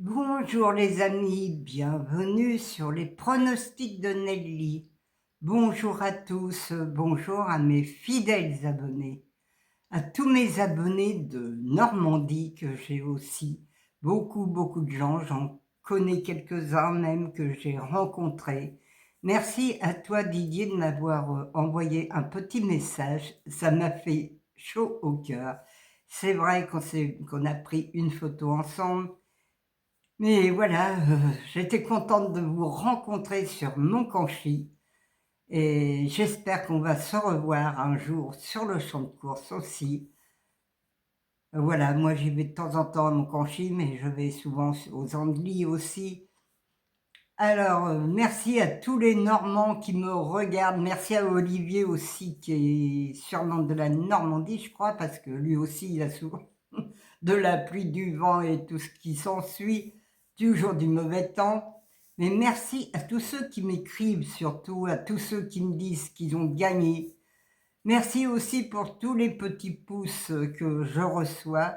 Bonjour les amis, bienvenue sur les pronostics de Nelly. Bonjour à tous, bonjour à mes fidèles abonnés, à tous mes abonnés de Normandie que j'ai aussi. Beaucoup de gens, j'en connais quelques-uns même que j'ai rencontrés. Merci à toi Didier de m'avoir envoyé un petit message, ça m'a fait chaud au cœur. C'est vrai qu'on a pris une photo ensemble. Mais voilà, j'étais contente de vous rencontrer sur Monconchi et j'espère qu'on va se revoir un jour sur le champ de course aussi. Voilà, moi j'y vais de temps en temps à Monconchi, mais je vais souvent aux Andelys aussi. Alors, merci à tous les Normands qui me regardent. Merci à Olivier aussi, qui est sûrement de la Normandie, je crois, parce que lui aussi, il a souvent de la pluie, du vent et tout ce qui s'ensuit, toujours du mauvais temps. Mais merci à tous ceux qui m'écrivent, surtout à tous ceux qui me disent qu'ils ont gagné. Merci aussi pour tous les petits pouces que je reçois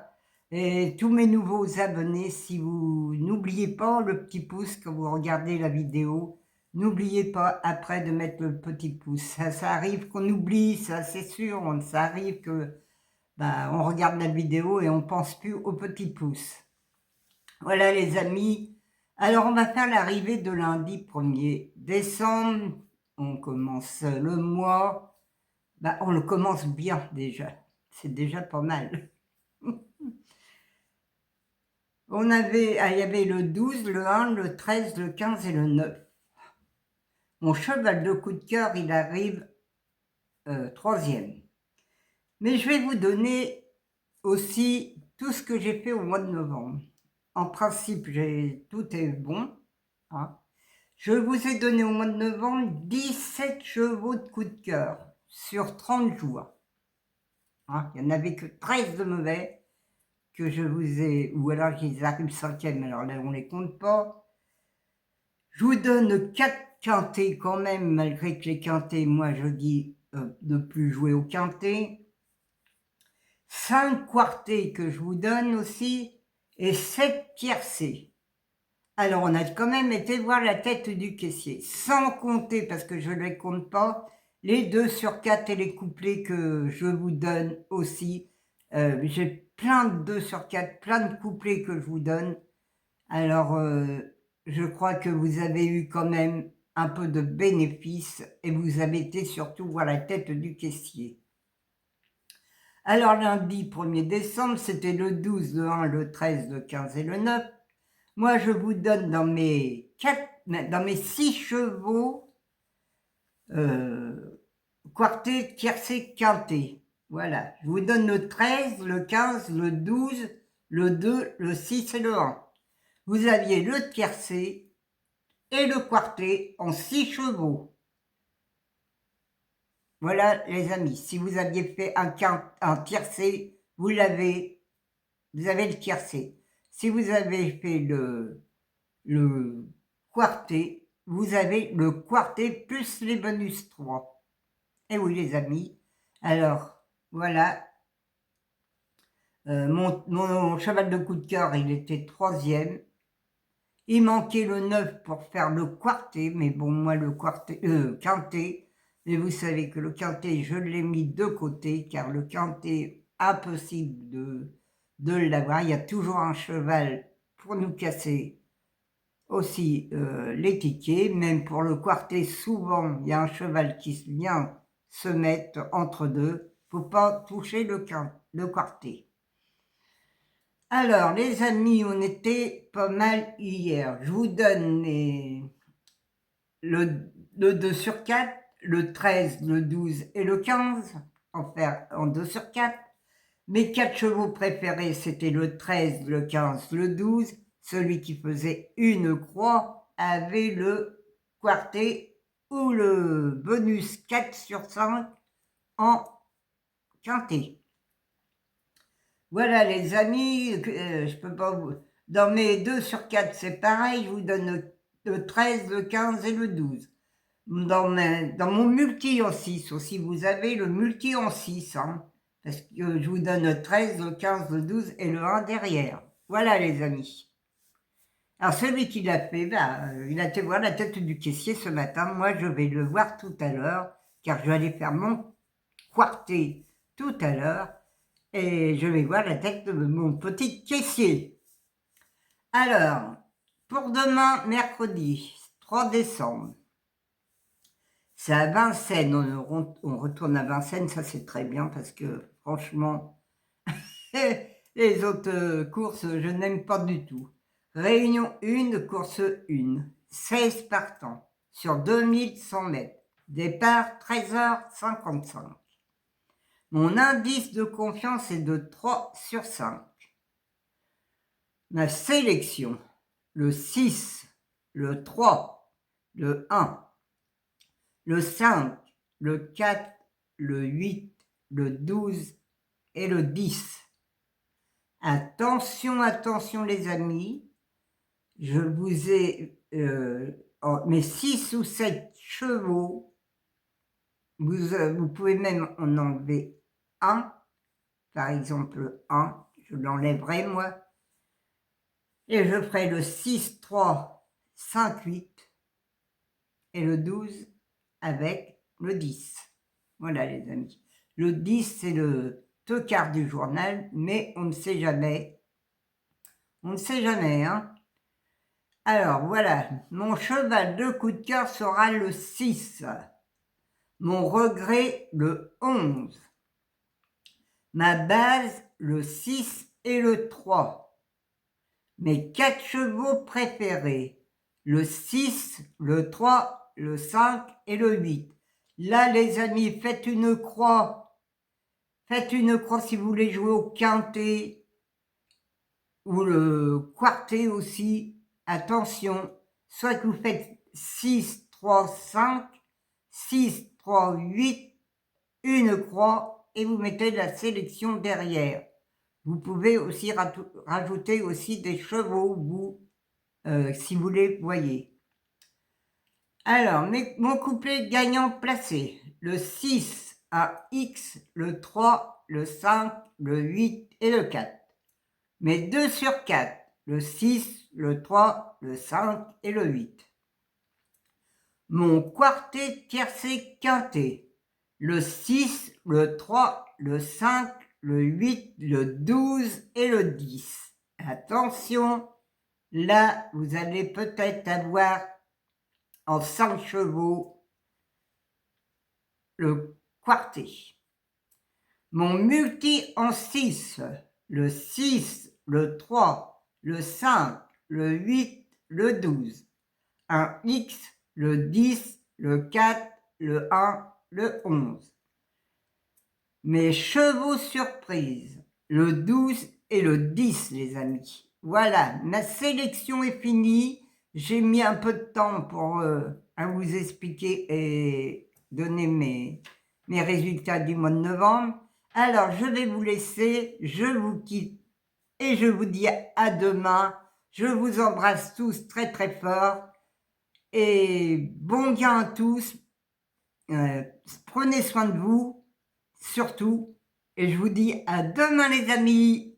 et tous mes nouveaux abonnés. Si vous n'oubliez pas le petit pouce quand vous regardez la vidéo, n'oubliez pas après de mettre le petit pouce. Ça arrive qu'on oublie, ça c'est sûr, ça arrive que on regarde la vidéo et on pense plus au petit pouce. Voilà les amis, alors on va faire l'arrivée de lundi 1er décembre. On commence le mois, on le commence bien déjà, c'est déjà pas mal. Il y avait le 12, le 1, le 13, le 15 et le 9. Mon cheval de coup de cœur, il arrive 3e. Mais je vais vous donner aussi tout ce que j'ai fait au mois de novembre. En principe, tout est bon. Hein. Je vous ai donné au mois de novembre 17 chevaux de coup de cœur sur 30 jours. Hein. Il n'y en avait que 13 de mauvais que je vous ai, ou alors qu'ils arrivent 5e, alors là on ne les compte pas. Je vous donne 4 quintés quand même, malgré que les quintés, moi je dis de plus jouer au quintet. 5 quartés que je vous donne aussi, et 7 tiercés. Alors, on a quand même été voir la tête du caissier, sans compter, parce que je ne les compte pas, les 2 sur 4 et les couplets que je vous donne aussi. J'ai plein de 2 sur 4, plein de couplets que je vous donne. Alors, je crois que vous avez eu quand même un peu de bénéfice et vous avez été surtout voir la tête du caissier. Alors, lundi 1er décembre, c'était le 12, le 1, le 13, le 15 et le 9. Moi, je vous donne dans mes 6 chevaux quarté, tiercé, quinté. Voilà, je vous donne le 13, le 15, le 12, le 2, le 6 et le 1. Vous aviez le tiercé et le quarté en 6 chevaux. Voilà les amis, si vous aviez fait un tiercé, vous avez le tiercé. Si vous avez fait le quarté, vous avez le quarté plus les bonus 3. Et oui les amis, alors voilà, mon cheval de coup de cœur, il était 3e. Il manquait le 9 pour faire le quarté, mais bon, moi le quinté, mais vous savez que le quinté, je l'ai mis de côté, car le quinté, impossible de l'avoir. Il y a toujours un cheval pour nous casser aussi les tickets, même pour le quarté, souvent il y a un cheval qui vient se mettre entre deux, faut pas toucher le quarté. Alors les amis, on était pas mal hier, je vous donne le 2 sur 4, le 13, le 12 et le 15, en 2 sur 4. Mes 4 chevaux préférés, c'était le 13, le 15, le 12. Celui qui faisait une croix avait le quarté ou le bonus 4 sur 5 en quinté. Voilà les amis, je peux pas vous... Dans mes 2 sur 4, c'est pareil, je vous donne le 13, le 15 et le 12. Dans mon multi en 6 aussi, vous avez le multi en 6, hein, parce que je vous donne le 13, le 15, le 12 et le 1 derrière. Voilà les amis. Alors celui qui l'a fait, il a été voir la tête du caissier ce matin. Moi, je vais le voir tout à l'heure, car je vais aller faire mon quartier tout à l'heure, et je vais voir la tête de mon petit caissier. Alors, pour demain, mercredi 3 décembre, c'est à Vincennes, on retourne à Vincennes, ça c'est très bien, parce que franchement, les autres courses, je n'aime pas du tout. Réunion 1, course 1, 16 partants sur 2100 mètres. Départ 13h55. Mon indice de confiance est de 3 sur 5. Ma sélection, le 6, le 3, le 1, le 5, le 4, le 8, le 12 et le 10. Attention, attention les amis, je vous ai mes 6 ou 7 chevaux, vous pouvez même en enlever un, par exemple un, je l'enlèverai moi, et je ferai le 6, 3, 5, 8 et le 12 avec le 10. Voilà les amis. Le 10 c'est le tocard du journal, mais on ne sait jamais. On ne sait jamais, hein. Alors voilà, mon cheval de coup de cœur sera le 6. Mon regret, le 11. Ma base, le 6 et le 3. Mes 4 chevaux préférés, le 6, le 3, le 5 et le 8. Là, les amis, faites une croix. Faites une croix si vous voulez jouer au quintet ou le quartet aussi. Attention, soit que vous faites 6, 3, 5, 6, 3, 8, une croix et vous mettez la sélection derrière. Vous pouvez aussi rajouter aussi des chevaux, vous, si vous les voyez. Alors, mon couplet gagnant placé, le 6 à X, le 3, le 5, le 8 et le 4. Mes 2 sur 4, le 6, le 3, le 5 et le 8. Mon quartet tiercé quintet, le 6, le 3, le 5, le 8, le 12 et le 10. Attention, là, vous allez peut-être avoir en 5 chevaux le quartet. Mon multi en 6, le 6, le 3, le 5, le 8, le 12. Un X, le 10, le 4, le 1, le 11. Mes chevaux surprises, le 12 et le 10, les amis. Voilà, ma sélection est finie. J'ai mis un peu de temps pour vous expliquer et donner mes résultats du mois de novembre. Alors, je vais vous laisser, je vous quitte et je vous dis à demain. Je vous embrasse tous très très fort et bon gain à tous. Prenez soin de vous, surtout, et je vous dis à demain les amis.